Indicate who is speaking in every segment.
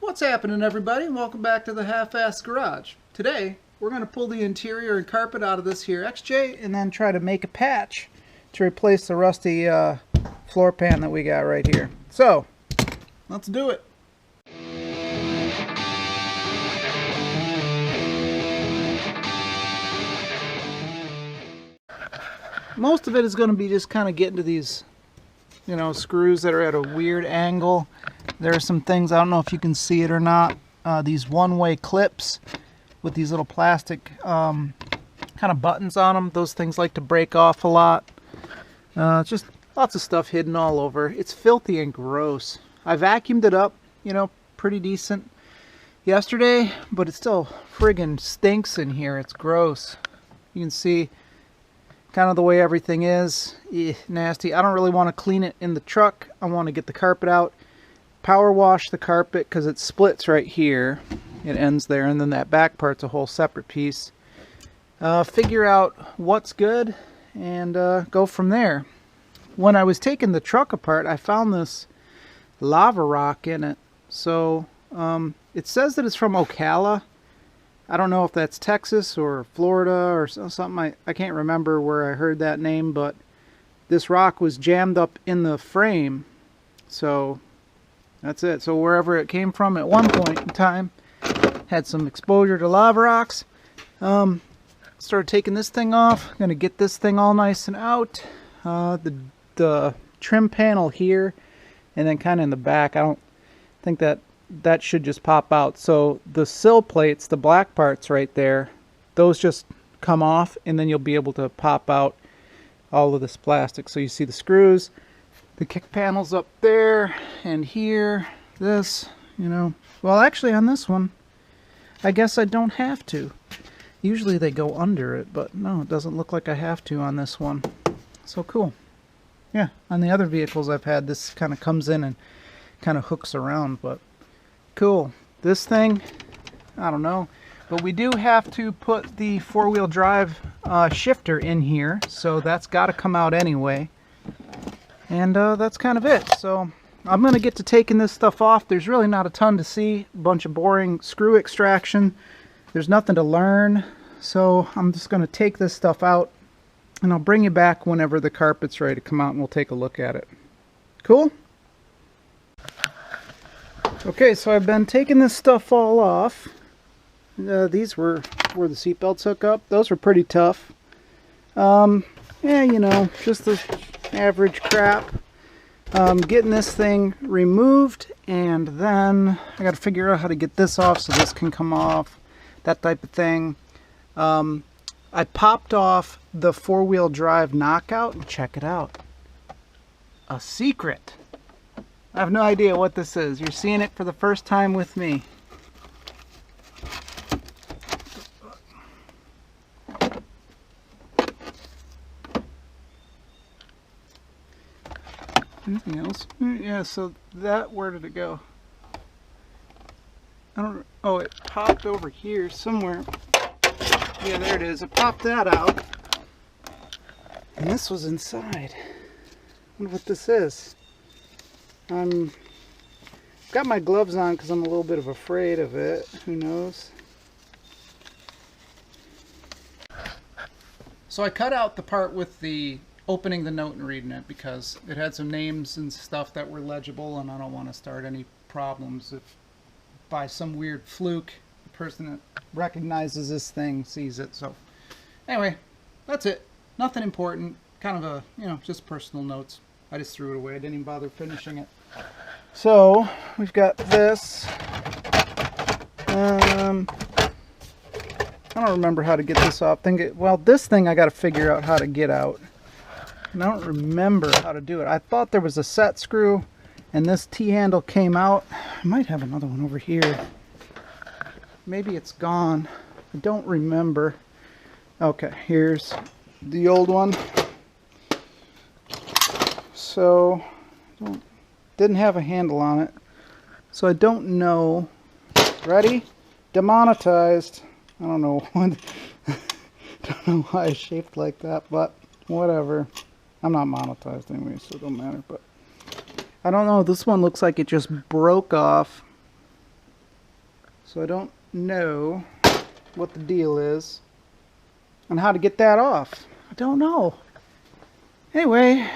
Speaker 1: What's happening, everybody? Welcome back to the Half-Assed Garage. Today we're going to pull the interior and carpet out of this here XJ and then try to make a patch to replace the rusty floor pan that we got right here. So let's do it. Most of it is going to be just kind of getting to these, screws that are at a weird angle. There are some things, I don't know if you can see it or not, these one-way clips with these little plastic kind of buttons on them. Those things like to break off a lot. Just lots of stuff hidden all over. It's filthy and gross. I vacuumed it up, pretty decent yesterday, but it still friggin' stinks in here. It's gross. You can see kind of the way everything is. Nasty. I don't really want to clean it in the truck. I want to get the carpet out, power wash the carpet because it splits right here. It ends there, and then that back part's a whole separate piece. Figure out what's good and go from there. When I was taking the truck apart, I found this lava rock in it. So it says that it's from Ocala. I don't know if that's Texas or Florida or something. I can't remember where I heard that name, but this rock was jammed up in the frame. So that's it. So wherever it came from at one point in time, had some exposure to lava rocks. Started taking this thing off. I'm gonna get this thing all nice and out. The trim panel here, and then kind of in the back. I don't think that should just pop out. So the sill plates, the black parts right there, those just come off, and then you'll be able to pop out all of this plastic. So you see the screws, the kick panels up there and here, this, well, actually on this one I guess I don't have to. Usually they go under it, but no, it doesn't look like I have to on this one. So cool. Yeah, on the other vehicles I've had, this kind of comes in and kind of hooks around, but cool. This thing, I don't know, but we do have to put the four-wheel drive shifter in here, so that's got to come out anyway. And that's kind of it. So I'm going to get to taking this stuff off. There's really not a ton to see. A bunch of boring screw extraction. There's nothing to learn. So I'm just going to take this stuff out, and I'll bring you back whenever the carpet's ready to come out, and we'll take a look at it. Cool? Okay, so I've been taking this stuff all off. These were where the seat belts hook up. Those were pretty tough. Yeah, just the average crap. Getting this thing removed, and then I got to figure out how to get this off so this can come off, that type of thing. I popped off the four-wheel drive knockout, and check it out. A secret. I have no idea what this is. You're seeing it for the first time with me. Anything else? Yeah, so that, where did it go? I don't, oh, it popped over here somewhere. Yeah, there it is. It popped that out. And this was inside. I wonder what this is. I've got my gloves on because I'm a little bit afraid of it. Who knows? So I cut out the part with the opening the note and reading it because it had some names and stuff that were legible, and I don't want to start any problems if by some weird fluke the person that recognizes this thing sees it. So anyway, that's it. Nothing important. Kind of a, just personal notes. I just threw it away. I didn't even bother finishing it. So we've got this. I don't remember how to get this off. Well, this thing I got to figure out how to get out. And I don't remember how to do it. I thought there was a set screw and this T-handle came out. I might have another one over here. Maybe it's gone. I don't remember. Okay, here's the old one. So didn't have a handle on it, so I don't know. Ready? Demonetized. I don't know what. Don't know why it's shaped like that, but whatever. I'm not monetized anyway, so it don't matter. But I don't know. This one looks like it just broke off. So I don't know what the deal is and how to get that off. I don't know. Anyway,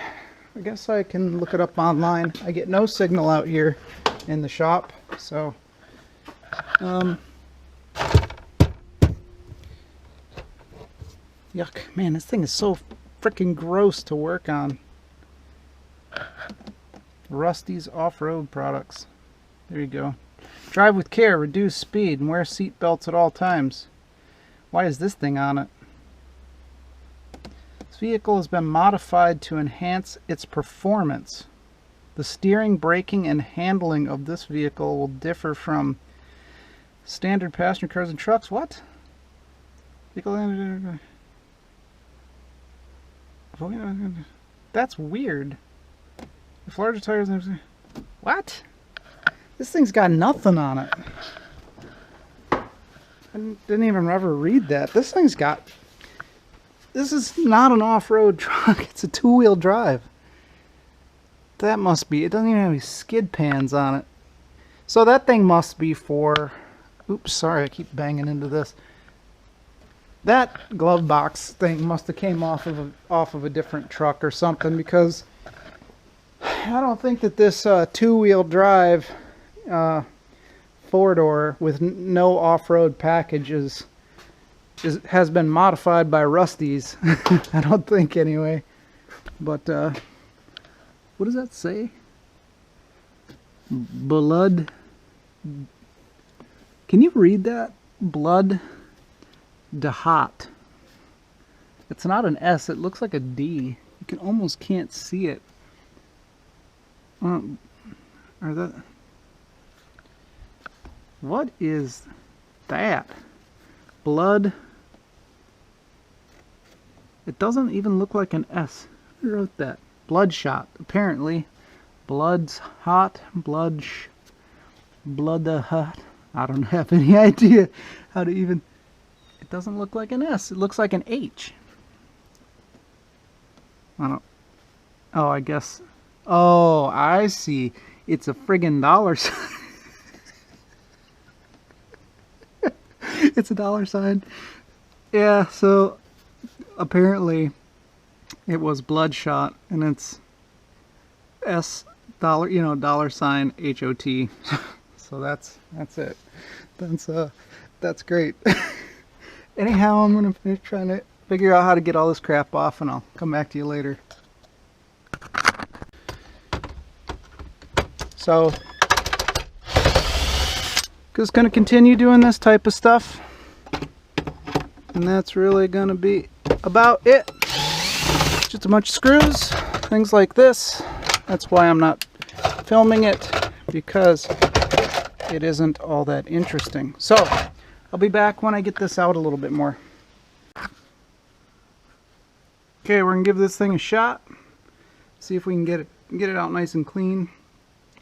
Speaker 1: I guess I can look it up online. I get no signal out here in the shop, so yuck. Man, this thing is so freaking gross to work on. Rusty's off-road products. There you go. Drive with care, reduce speed, and wear seat belts at all times. Why is this thing on it? This vehicle has been modified to enhance its performance. The steering, braking, and handling of this vehicle will differ from standard passenger cars and trucks. What? That's weird. If larger tires... What? This thing's got nothing on it. I didn't even ever read that. This thing's got... This is not an off-road truck. It's a two-wheel drive. That must be... It doesn't even have any skid pans on it. So that thing must be for... Oops, sorry, I keep banging into this. That glove box thing must have came off of a different truck or something, because I don't think that this two-wheel drive four-door with no off-road package has been modified by Rusty's. I don't think, anyway. But what does that say? Blood. Can you read that? Blood de hot. It's not an S. It looks like a D. You can almost can't see it. Are that? What is that? Blood. It doesn't even look like an S. Who wrote that? Bloodshot. Apparently. Blood's hot. Blood the hot. I don't have any idea how to even... It doesn't look like an S. It looks like an H. I don't... Oh, I guess... Oh, I see. It's a friggin' dollar sign. It's a dollar sign. Yeah, so apparently it was Bloodshot, and it's S dollar, you know, dollar sign HOT. So that's it. That's great. Anyhow, I'm gonna finish trying to figure out how to get all this crap off, and I'll come back to you later. So, just gonna continue doing this type of stuff, and that's really gonna be about it. Just a bunch of screws, things like this. That's why I'm not filming it, because it isn't all that interesting. So, I'll be back when I get this out a little bit more. Okay, we're gonna give this thing a shot. See if we can get it out nice and clean.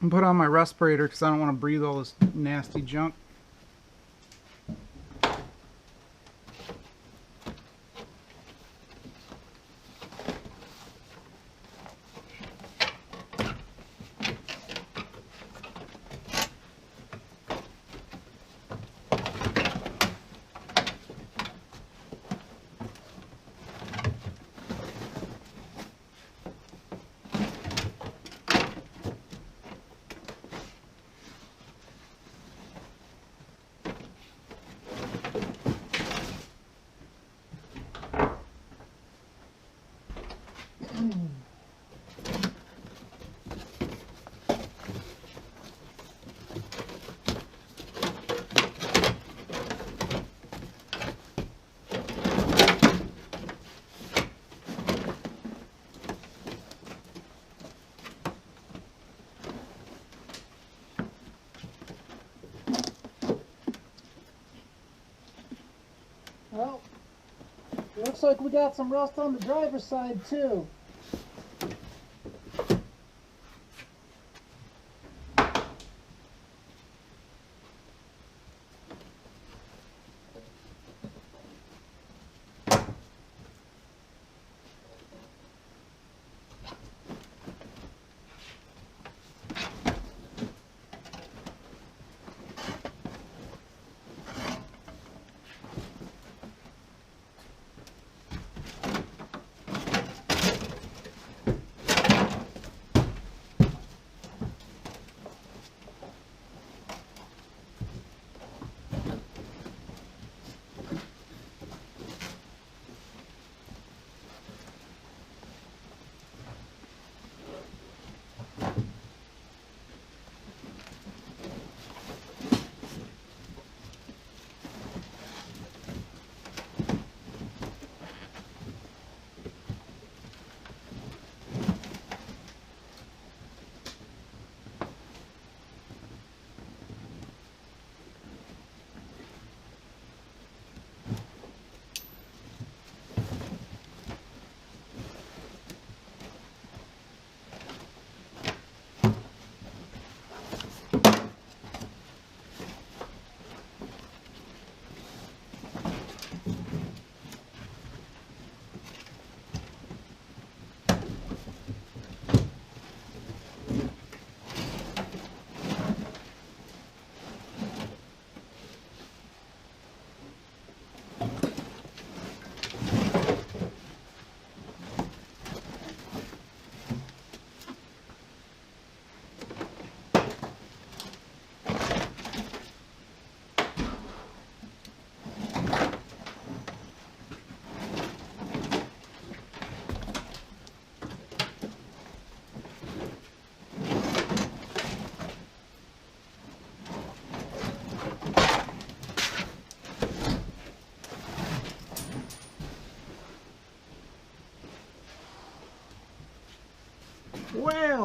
Speaker 1: And put on my respirator because I don't want to breathe all this nasty junk. Well, looks like we got some rust on the driver's side too.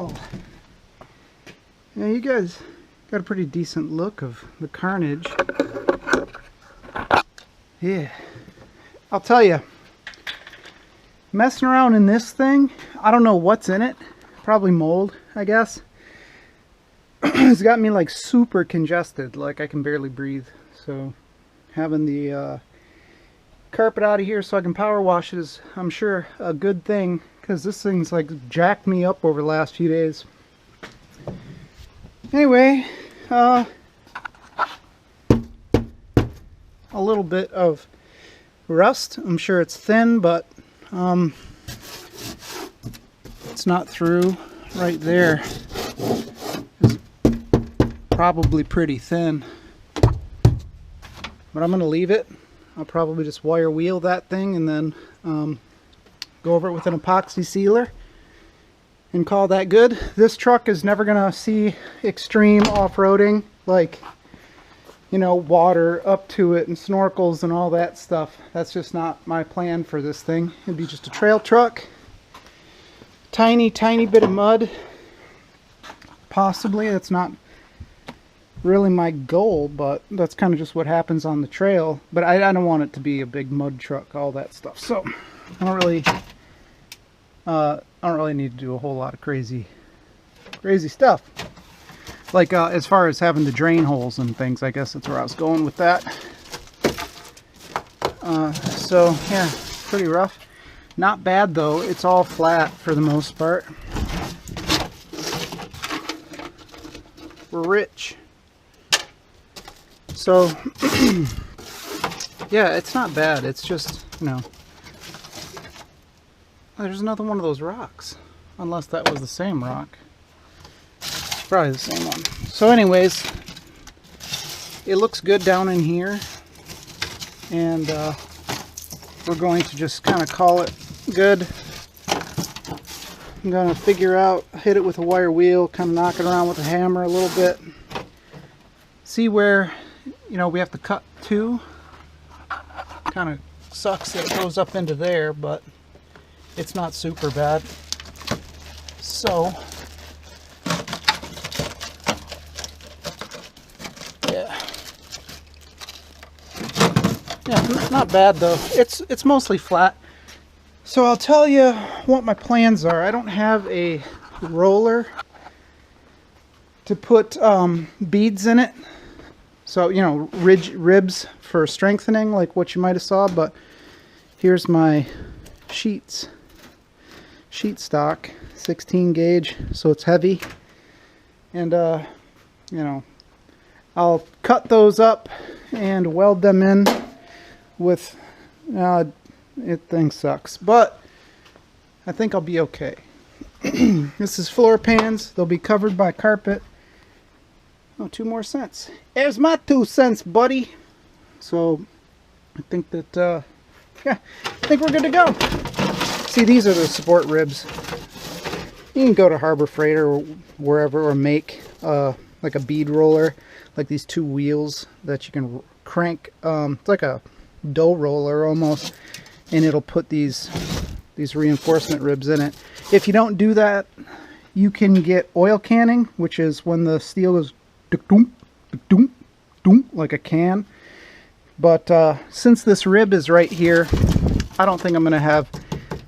Speaker 1: well. Yeah, you guys got a pretty decent look of the carnage. Yeah. I'll tell you, messing around in this thing, I don't know what's in it. Probably mold, I guess. It's got me like super congested, like I can barely breathe. So having the carpet out of here so I can power wash it is, I'm sure, a good thing, because this thing's like jacked me up over the last few days. Anyway, a little bit of rust. I'm sure it's thin, but it's not through. Right there is probably pretty thin, but I'm gonna leave it. I'll probably just wire wheel that thing and then go over it with an epoxy sealer and call that good. This truck is never gonna see extreme off-roading, like, you know, water up to it and snorkels and all that stuff. That's just not my plan for this thing. It'd be just a trail truck. Tiny bit of mud. Possibly. That's not really my goal, but that's kind of just what happens on the trail. But I don't want it to be a big mud truck, all that stuff. So I don't really need to do a whole lot of crazy stuff. Like as far as having the drain holes and things, I guess that's where I was going with that. So yeah, pretty rough. Not bad though. It's all flat for the most part. We're rich. So yeah, it's not bad. It's just, you know, there's another one of those rocks. Unless that was the same rock. Probably the same one. So anyways, it looks good down in here, and we're going to just kind of call it good. I'm going to figure out, hit it with a wire wheel, kind of knock it around with a hammer a little bit, see where, you know, we have to cut to. Kind of sucks that it goes up into there, but it's not super bad. So yeah, not bad though. It's mostly flat. So I'll tell you what my plans are. I don't have a roller to put beads in it. So, you know, ribs for strengthening, like what you might have saw. But here's my sheet stock, 16 gauge, so it's heavy. And you know, I'll cut those up and weld them in with, it thing sucks, but I think I'll be okay. This is floor pans. They'll be covered by carpet. Oh, 2 more cents. There's my 2 cents, buddy. So I think that yeah, I think we're good to go. See, these are the support ribs. You can go to Harbor Freight or wherever, or make like a bead roller, like these 2 wheels that you can crank. It's like a dough roller almost, and it'll put these reinforcement ribs in it. If you don't do that, you can get oil canning, which is when the steel is like a can. But since this rib is right here, I don't think I'm going to have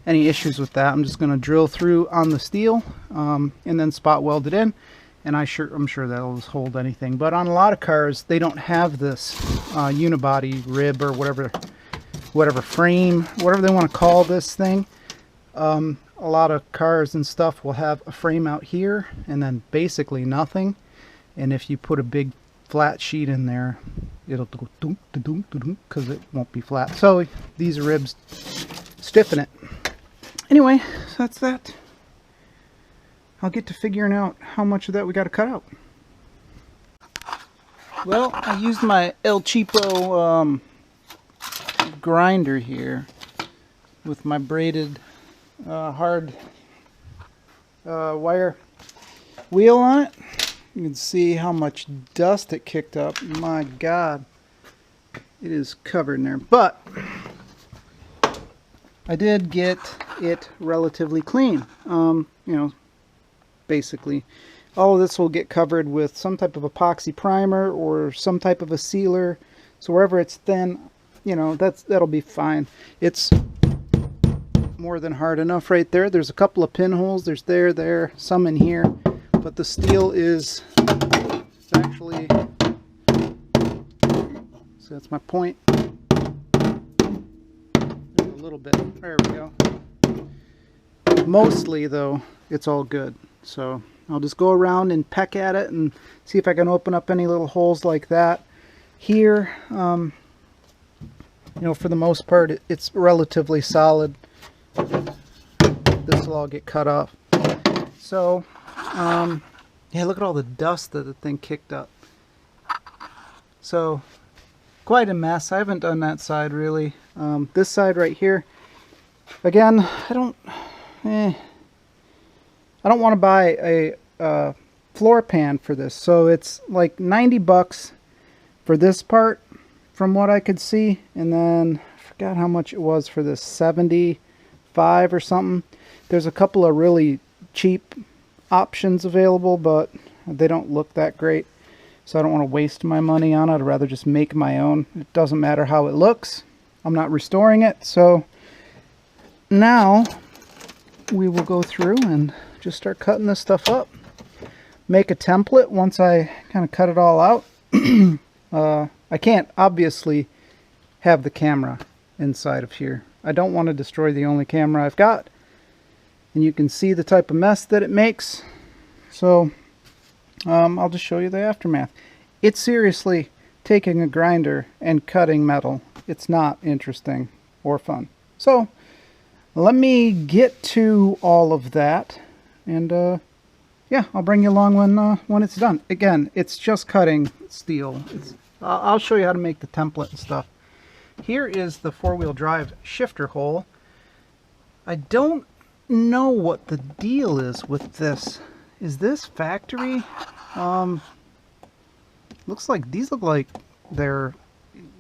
Speaker 1: any issues with that. I'm just going to drill through on the steel and then spot weld it in, and I'm sure that'll just hold anything. But on a lot of cars, they don't have this unibody rib or whatever frame, whatever they want to call this thing. A lot of cars and stuff will have a frame out here and then basically nothing. And if you put a big flat sheet in there, it'll go dunk dunk dunk because it won't be flat. So these ribs stiffen it. Anyway, so that's that. I'll get to figuring out how much of that we got to cut out. Well, I used my El Cheapo grinder here with my braided hard wire wheel on it. You can see how much dust it kicked up. My God, it is covered in there. But I did get it relatively clean. You know, basically. All of this will get covered with some type of epoxy primer or some type of a sealer. So wherever it's thin, you know, that'll be fine. It's more than hard enough right there. There's a couple of pinholes. There's there, some in here. But the steel is actually, so that's my point. There's a little bit. There we go. Mostly, though, it's all good. So I'll just go around and peck at it and see if I can open up any little holes like that. Here, you know, for the most part, it's relatively solid. This will all get cut off. So, yeah, look at all the dust that the thing kicked up. So, quite a mess. I haven't done that side really. This side right here, again, I don't want to buy a floor pan for this. So it's like 90 bucks for this part from what I could see. And then I forgot how much it was for this, 75 or something. There's a couple of really cheap options available, but they don't look that great. So I don't want to waste my money on it. I'd rather just make my own. It doesn't matter how it looks. I'm not restoring it. So now we will go through and just start cutting this stuff up. Make a template once I kind of cut it all out. I can't obviously have the camera inside of here. I don't want to destroy the only camera I've got. And you can see the type of mess that it makes. So I'll just show you the aftermath. It's seriously taking a grinder and cutting metal. It's not interesting or fun. So let me get to all of that, and yeah, I'll bring you along when it's done. Again, it's just cutting steel. I'll show you how to make the template and stuff. Here is the four-wheel drive shifter hole. I don't know what the deal is with this. Is this factory? Looks like these look like they're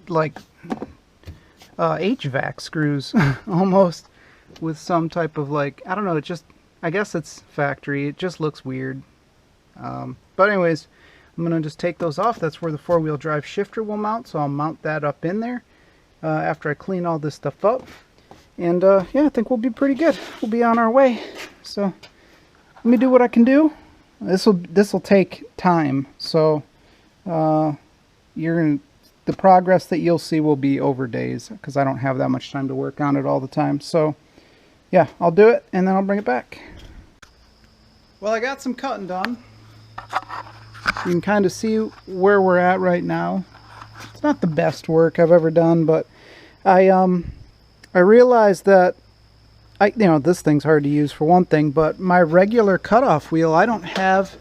Speaker 1: like HVAC screws almost, with some type of, like, I don't know, it just, I guess it's factory. It just looks weird. But anyways, I'm going to just take those off. That's where the four-wheel drive shifter will mount, so I'll mount that up in there after I clean all this stuff up. And yeah, I think we'll be pretty good. We'll be on our way. So let me do what I can do. This will take time, so the progress that you'll see will be over days, because I don't have that much time to work on it all the time. So yeah, I'll do it and then I'll bring it back. Well, I got some cutting done. You can kind of see where we're at right now. It's not the best work I've ever done, but I realized that you know, this thing's hard to use for one thing, but my regular cutoff wheel I don't have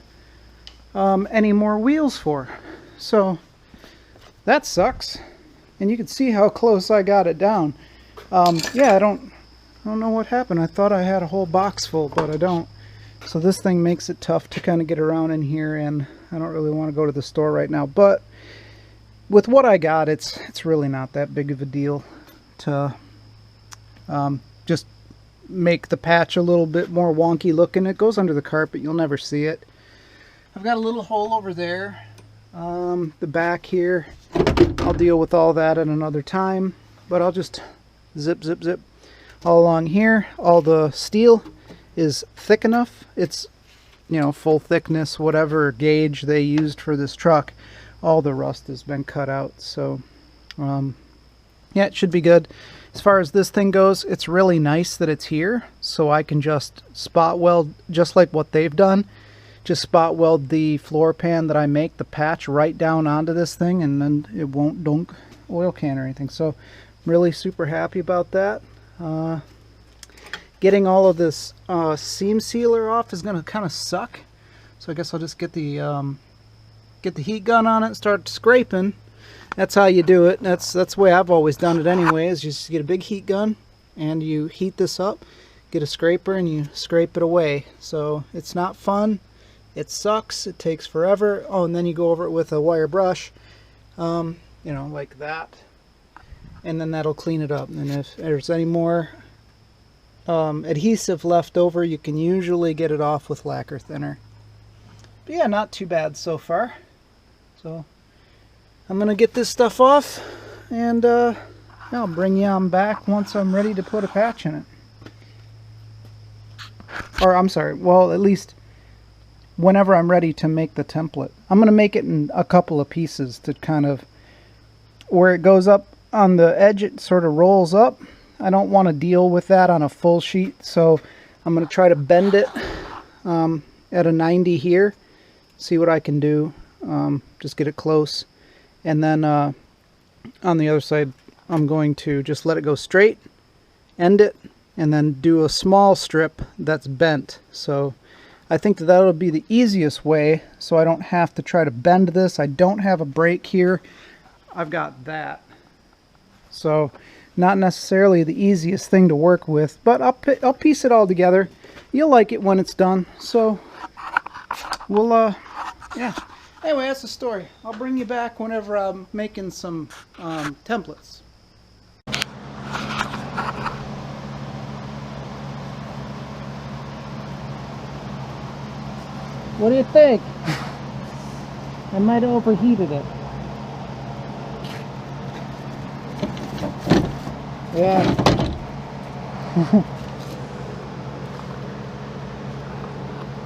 Speaker 1: any more wheels for. So that sucks. And you can see how close I got it down. Yeah, I don't know what happened. I thought I had a whole box full, but I don't. So this thing makes it tough to kind of get around in here, and I don't really want to go to the store right now. But with what I got, it's really not that big of a deal to just make the patch a little bit more wonky looking. It goes under the carpet. You'll never see it. I've got a little hole over there. The back here, I'll deal with all that at another time, but I'll just zip all along here. All the steel is thick enough. It's, you know, full thickness, whatever gauge they used for this truck. All the rust has been cut out, so yeah, it should be good. As far as this thing goes, it's really nice that it's here, so I can just spot weld, just like what they've done. Just spot weld the floor pan that I make, the patch, right down onto this thing, and then it won't dunk oil can or anything. So I'm really super happy about that. Getting all of this seam sealer off is going to kind of suck. So I guess I'll just get the heat gun on it and start scraping. That's how you do it. That's the way I've always done it anyway, is you just get a big heat gun and you heat this up, get a scraper, and you scrape it away. So it's not fun. It sucks. It takes forever. Oh, and then you go over it with a wire brush, you know, like that. And then that'll clean it up. And if there's any more adhesive left over, you can usually get it off with lacquer thinner. But yeah, not too bad so far. So I'm gonna get this stuff off, and I'll bring you on back once I'm ready to put a patch in it. Or I'm sorry, well, at least whenever I'm ready to make the template. I'm gonna make it in a couple of pieces to kind of, where it goes up on the edge, it sort of rolls up. I don't want to deal with that on a full sheet, so I'm going to try to bend it at a 90 here, see what I can do, just get it close, and then on the other side I'm going to just let it go straight, end it, and then do a small strip that's bent. So I think that that'll be the easiest way, so I don't have to try to bend this. I don't have a break here. I've got that. So not necessarily the easiest thing to work with, but I'll piece it all together. You'll like it when it's done. So we'll yeah. Anyway, that's the story. I'll bring you back whenever I'm making some templates. What do you think? I might have overheated it. Yeah.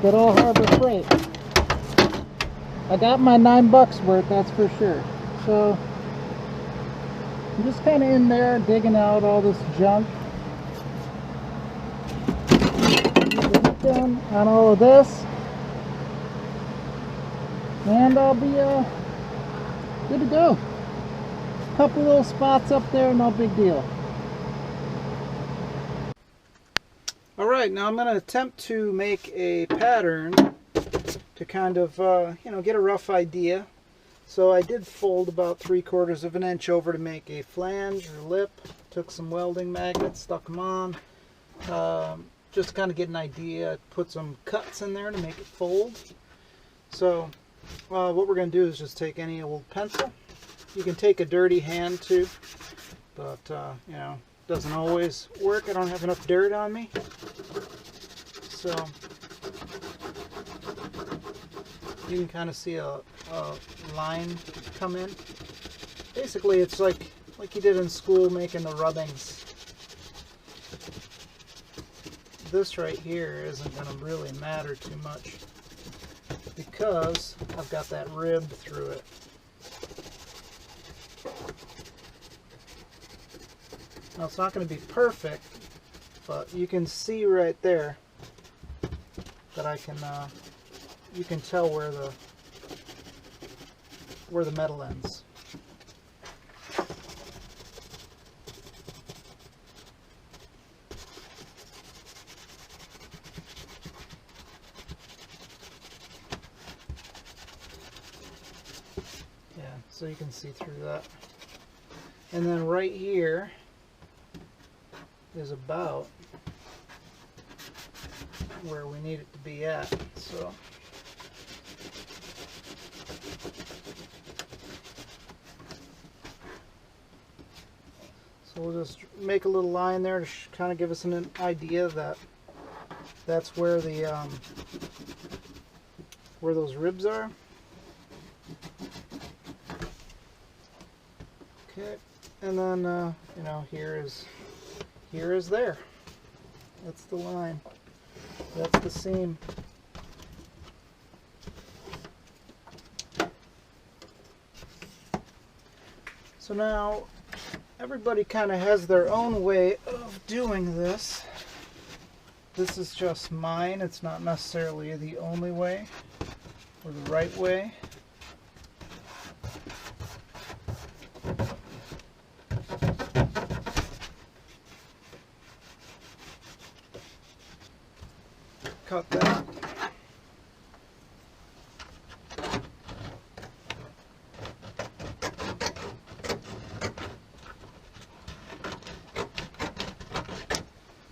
Speaker 1: Good old Harbor Freight. I got my $9 worth, that's for sure. So I'm just kind of in there digging out all this junk. Done on all of this, and I'll be good to go. Couple little spots up there, no big deal. Alright, now I'm going to attempt to make a pattern to kind of, you know, get a rough idea. So I did fold about 3/4 of an inch over to make a flange or lip. Took some welding magnets, stuck them on, just to kind of get an idea. Put some cuts in there to make it fold. So what we're going to do is just take any old pencil. You can take a dirty hand too, but you know, doesn't always work. I don't have enough dirt on me. So you can kind of see a line come in. Basically, it's like you did in school making the rubbings. This right here isn't going to really matter too much because I've got that rib through it. Now it's not going to be perfect, but you can see right there that I can, you can tell where the metal ends. Yeah, so you can see through that. And then right here is about where we need it to be at. So we'll just make a little line there to kind of give us an idea that that's where the where those ribs are. Okay, and then you know, here is there. That's the line. That's the seam. So now everybody kind of has their own way of doing this. This is just mine. It's not necessarily the only way or the right way. Cut that.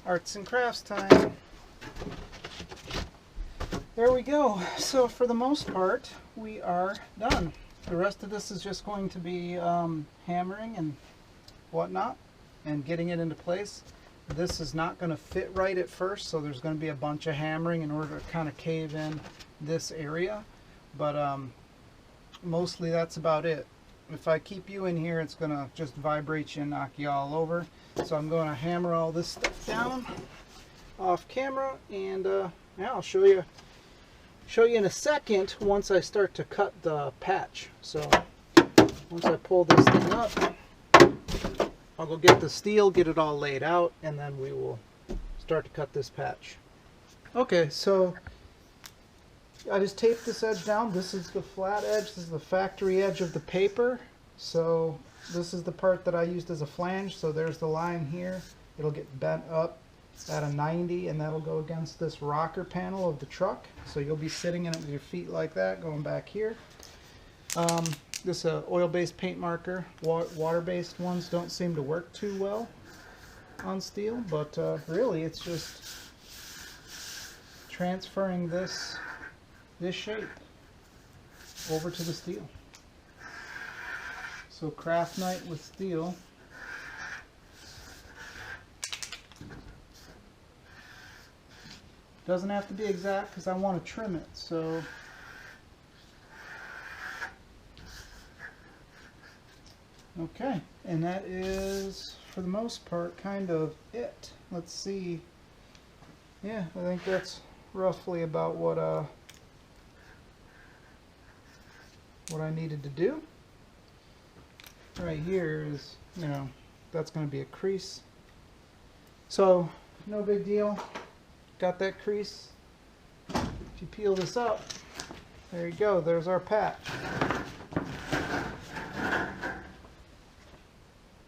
Speaker 1: Arts and crafts time. There we go. So for the most part, we are done. The rest of this is just going to be hammering and whatnot and getting it into place. this is not going to fit right at first, so there's going to be a bunch of hammering in order to kind of cave in this area. But mostly that's about it. If I keep you in here, it's going to just vibrate you and knock you all over. So I'm going to hammer all this stuff down off camera, and yeah, I'll show you in a second once I start to cut the patch. So once I pull this thing up, I'll go get the steel, get it all laid out, and then we will start to cut this patch. Okay, so I just taped this edge down. This is the flat edge. This is the factory edge of the paper. So this is the part that I used as a flange. So there's the line here. It'll get bent up at a 90, and that'll go against this rocker panel of the truck. So you'll be sitting in it with your feet like that, going back here. This is an oil-based paint marker. Water-based ones don't seem to work too well on steel, but really it's just transferring this shape over to the steel. So craft night with steel. Doesn't have to be exact because I want to trim it. So okay, and that is for the most part kind of it. Let's see. Yeah, I think that's roughly about what I needed to do. Right here is, you know, that's going to be a crease. So no big deal. Got that crease. If you peel this up, there you go. There's our patch.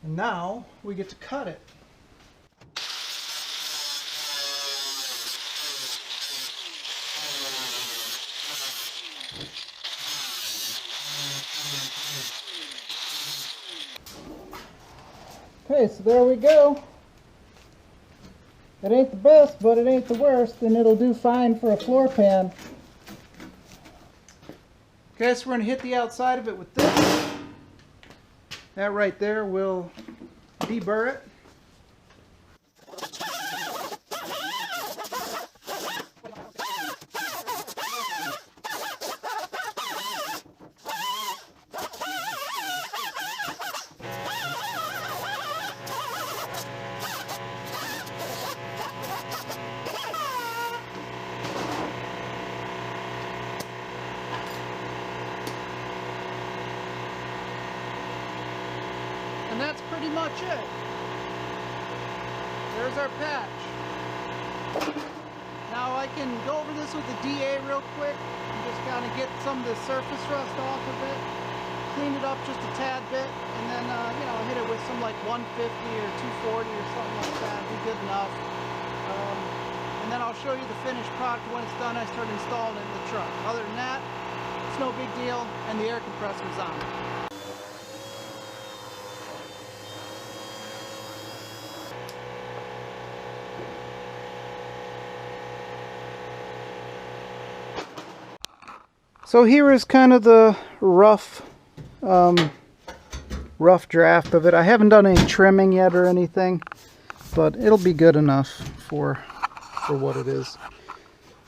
Speaker 1: And now we get to cut it. Okay, so there we go. It ain't the best, but it ain't the worst, and it'll do fine for a floor pan. Okay, so we're going to hit the outside of it with this. That right there will deburr it. And that's pretty much it. There's our patch. Now I can go over this with the DA real quick and just kind of get some of the surface rust off of it, clean it up just a tad bit, and then you know, hit it with some like 150 or 240 or something like that. Be good enough. And then I'll show you the finished product when it's done. I start installing it in the truck. Other than that, it's no big deal, and the air compressor's on. So here is kind of the rough draft of it. I haven't done any trimming yet or anything, but it'll be good enough for what it is.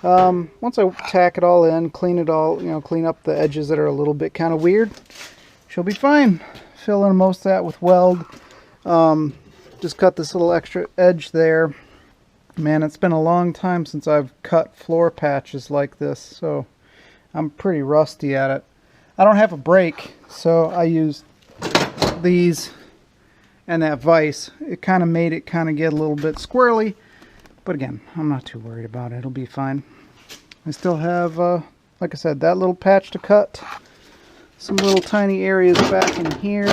Speaker 1: Once I tack it all in, clean it all, you know, clean up the edges that are a little bit kind of weird, she'll be fine. Fill in most of that with weld. Just cut this little extra edge there. Man, it's been a long time since I've cut floor patches like this, so I'm pretty rusty at it. I don't have a brake, so I used these and that vise. It kind of made it kind of get a little bit squirrely, but again, I'm not too worried about it. It'll be fine. I still have, like I said, that little patch to cut. Some little tiny areas back in here.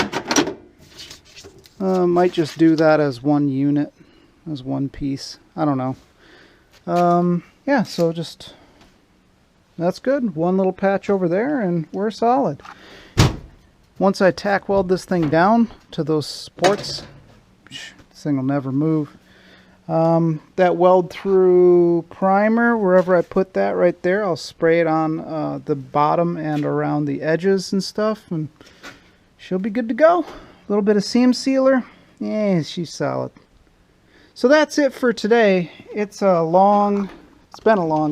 Speaker 1: Might just do that as one unit, as one piece. I don't know. Yeah, so just... that's good. One little patch over there and we're solid. Once I tack weld this thing down to those supports, this thing will never move. That weld through primer, wherever I put that right there, I'll spray it on the bottom and around the edges and stuff, and she'll be good to go. A little bit of seam sealer. Yeah, she's solid. So that's it for today. It's been a long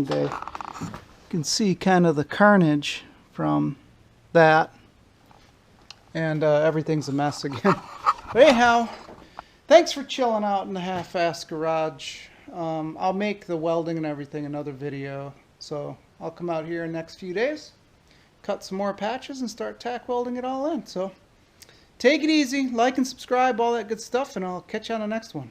Speaker 1: day. You can see kind of the carnage from that. And everything's a mess again. But anyhow, thanks for chilling out in the half-assed garage. I'll make the welding and everything another video. So I'll come out here in the next few days, cut some more patches, and start tack welding it all in. So take it easy, like and subscribe, all that good stuff, and I'll catch you on the next one.